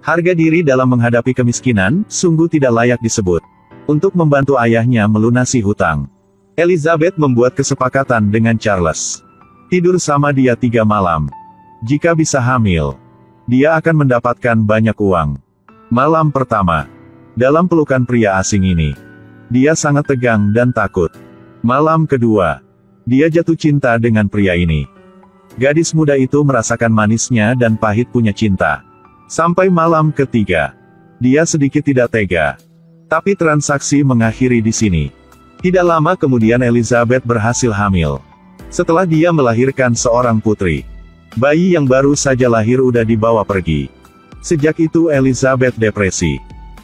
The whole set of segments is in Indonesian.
Harga diri dalam menghadapi kemiskinan, sungguh tidak layak disebut. Untuk membantu ayahnya melunasi hutang, Elizabeth membuat kesepakatan dengan Charles. Tidur sama dia 3 malam. Jika bisa hamil, dia akan mendapatkan banyak uang. Malam pertama, dalam pelukan pria asing ini, dia sangat tegang dan takut. Malam kedua, dia jatuh cinta dengan pria ini. Gadis muda itu merasakan manisnya dan pahit punya cinta. Sampai malam ketiga, dia sedikit tidak tega. Tapi transaksi mengakhiri di sini. Tidak lama kemudian Elizabeth berhasil hamil. Setelah dia melahirkan seorang putri, bayi yang baru saja lahir udah dibawa pergi. Sejak itu Elizabeth depresi.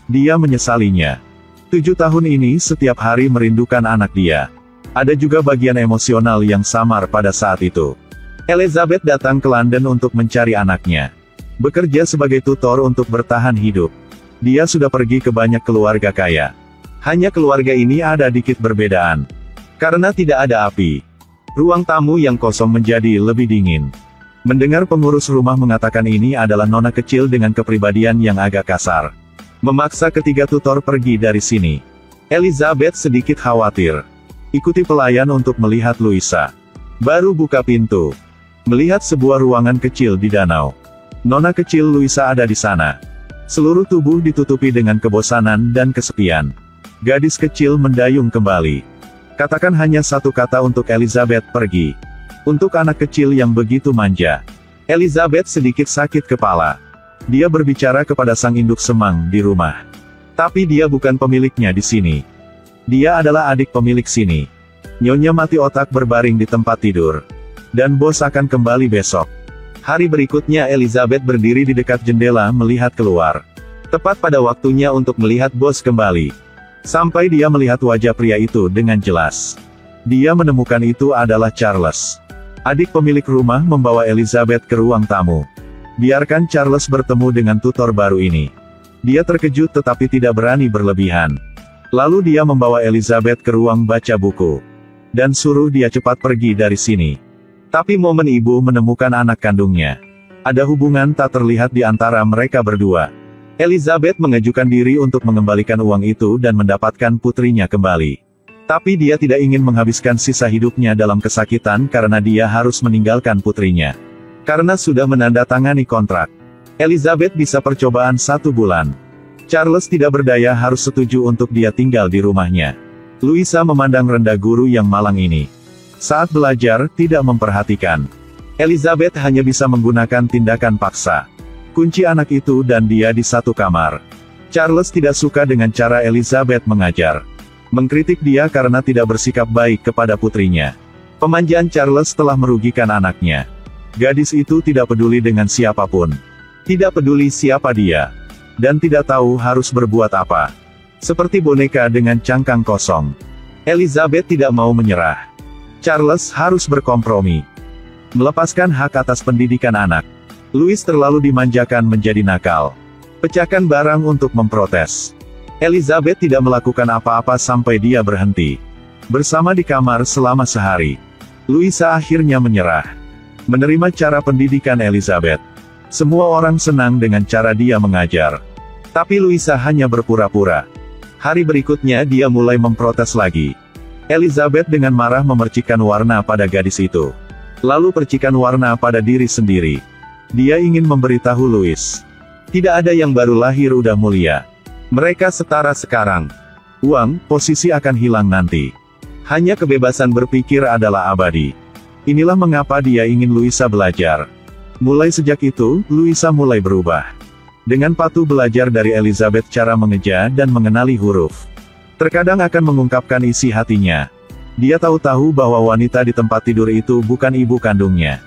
Dia menyesalinya. 7 tahun ini setiap hari merindukan anak dia. Ada juga bagian emosional yang samar pada saat itu. Elizabeth datang ke London untuk mencari anaknya. Bekerja sebagai tutor untuk bertahan hidup. Dia sudah pergi ke banyak keluarga kaya. Hanya keluarga ini ada dikit perbedaan. Karena tidak ada api, ruang tamu yang kosong menjadi lebih dingin. Mendengar pengurus rumah mengatakan ini adalah nona kecil dengan kepribadian yang agak kasar, memaksa ketiga tutor pergi dari sini. Elizabeth sedikit khawatir. Ikuti pelayan untuk melihat Louisa. Baru buka pintu, melihat sebuah ruangan kecil di danau. Nona kecil Louisa ada di sana. Seluruh tubuh ditutupi dengan kebosanan dan kesepian. Gadis kecil mendayung kembali. Katakan hanya satu kata untuk Elizabeth pergi. Untuk anak kecil yang begitu manja, Elizabeth sedikit sakit kepala. Dia berbicara kepada sang induk semang di rumah. Tapi dia bukan pemiliknya di sini. Dia adalah adik pemilik sini. Nyonya mati otak berbaring di tempat tidur. Dan bos akan kembali besok. Hari berikutnya Elizabeth berdiri di dekat jendela melihat keluar. Tepat pada waktunya untuk melihat bos kembali. Sampai dia melihat wajah pria itu dengan jelas. Dia menemukan itu adalah Charles. Adik pemilik rumah membawa Elizabeth ke ruang tamu. Biarkan Charles bertemu dengan tutor baru ini. Dia terkejut tetapi tidak berani berlebihan. Lalu dia membawa Elizabeth ke ruang baca buku. Dan suruh dia cepat pergi dari sini. Tapi momen ibu menemukan anak kandungnya. Ada hubungan tak terlihat di antara mereka berdua. Elizabeth mengajukan diri untuk mengembalikan uang itu dan mendapatkan putrinya kembali. Tapi dia tidak ingin menghabiskan sisa hidupnya dalam kesakitan karena dia harus meninggalkan putrinya. Karena sudah menandatangani kontrak, Elizabeth bisa percobaan 1 bulan. Charles tidak berdaya harus setuju untuk dia tinggal di rumahnya. Louisa memandang rendah guru yang malang ini. Saat belajar, tidak memperhatikan. Elizabeth hanya bisa menggunakan tindakan paksa. Kunci anak itu dan dia di satu kamar. Charles tidak suka dengan cara Elizabeth mengajar. Mengkritik dia karena tidak bersikap baik kepada putrinya. Pemanjaan Charles telah merugikan anaknya. Gadis itu tidak peduli dengan siapapun. Tidak peduli siapa dia. Dan tidak tahu harus berbuat apa. Seperti boneka dengan cangkang kosong. Elizabeth tidak mau menyerah. Charles harus berkompromi. Melepaskan hak atas pendidikan anak. Louis terlalu dimanjakan menjadi nakal. Pecahkan barang untuk memprotes. Elizabeth tidak melakukan apa-apa sampai dia berhenti. Bersama di kamar selama sehari. Louisa akhirnya menyerah. Menerima cara pendidikan Elizabeth. Semua orang senang dengan cara dia mengajar. Tapi Louisa hanya berpura-pura. Hari berikutnya dia mulai memprotes lagi. Elizabeth dengan marah memercikkan warna pada gadis itu. Lalu percikan warna pada diri sendiri. Dia ingin memberitahu Louis. Tidak ada yang baru lahir udah mulia. Mereka setara sekarang. Uang, posisi akan hilang nanti. Hanya kebebasan berpikir adalah abadi. Inilah mengapa dia ingin Louisa belajar. Mulai sejak itu, Louisa mulai berubah. Dengan patuh belajar dari Elizabeth cara mengeja dan mengenali huruf. Terkadang akan mengungkapkan isi hatinya. Dia tahu-tahu bahwa wanita di tempat tidur itu bukan ibu kandungnya.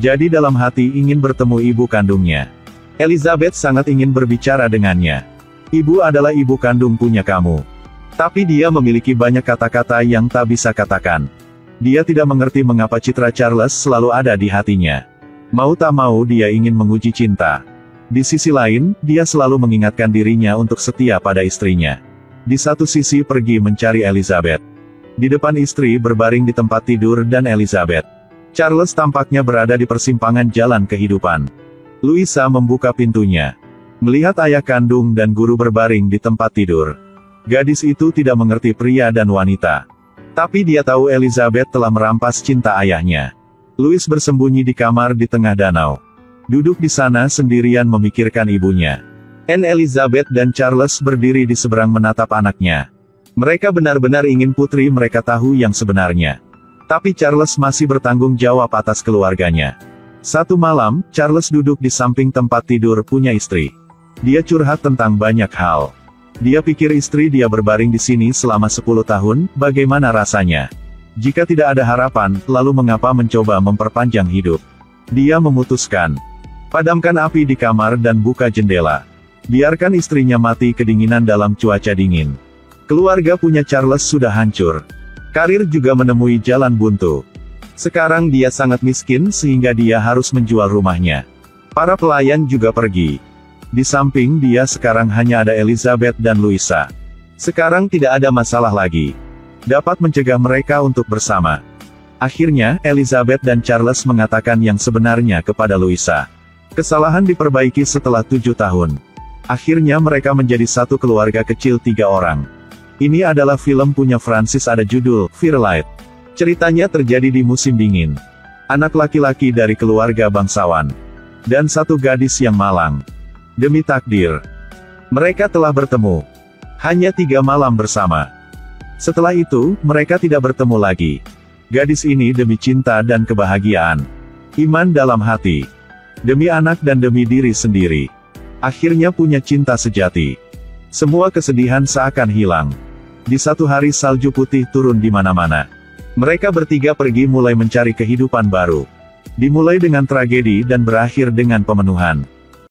Jadi dalam hati ingin bertemu ibu kandungnya. Elizabeth sangat ingin berbicara dengannya. Ibu adalah ibu kandung punya kamu. Tapi dia memiliki banyak kata-kata yang tak bisa katakan. Dia tidak mengerti mengapa citra Charles selalu ada di hatinya. Mau tak mau dia ingin menguji cinta. Di sisi lain, dia selalu mengingatkan dirinya untuk setia pada istrinya. Di satu sisi pergi mencari Elizabeth. Di depan istri berbaring di tempat tidur dan Elizabeth. Charles tampaknya berada di persimpangan jalan kehidupan. Louisa membuka pintunya. Melihat ayah kandung dan guru berbaring di tempat tidur, gadis itu tidak mengerti pria dan wanita. Tapi dia tahu Elizabeth telah merampas cinta ayahnya. Louis bersembunyi di kamar di tengah danau. Duduk di sana sendirian memikirkan ibunya. Anne Elizabeth dan Charles berdiri di seberang menatap anaknya. Mereka benar-benar ingin putri mereka tahu yang sebenarnya. Tapi Charles masih bertanggung jawab atas keluarganya. Satu malam, Charles duduk di samping tempat tidur punya istri. Dia curhat tentang banyak hal. Dia pikir istri dia berbaring di sini selama 10 tahun, bagaimana rasanya? Jika tidak ada harapan, lalu mengapa mencoba memperpanjang hidup? Dia memutuskan. Padamkan api di kamar dan buka jendela. Biarkan istrinya mati kedinginan dalam cuaca dingin. Keluarga punya Charles sudah hancur. Karir juga menemui jalan buntu. Sekarang dia sangat miskin sehingga dia harus menjual rumahnya. Para pelayan juga pergi. Di samping dia sekarang hanya ada Elizabeth dan Louisa. Sekarang tidak ada masalah lagi. Dapat mencegah mereka untuk bersama. Akhirnya, Elizabeth dan Charles mengatakan yang sebenarnya kepada Louisa. Kesalahan diperbaiki setelah 7 tahun. Akhirnya mereka menjadi satu keluarga kecil 3 orang. Ini adalah film punya Francis, ada judul Firelight. Ceritanya terjadi di musim dingin. Anak laki-laki dari keluarga bangsawan. Dan satu gadis yang malang. Demi takdir, mereka telah bertemu. Hanya 3 malam bersama. Setelah itu, mereka tidak bertemu lagi. Gadis ini demi cinta dan kebahagiaan. Iman dalam hati. Demi anak dan demi diri sendiri. Akhirnya punya cinta sejati. Semua kesedihan seakan hilang. Di satu hari salju putih turun di mana-mana. Mereka bertiga pergi mulai mencari kehidupan baru. Dimulai dengan tragedi dan berakhir dengan pemenuhan.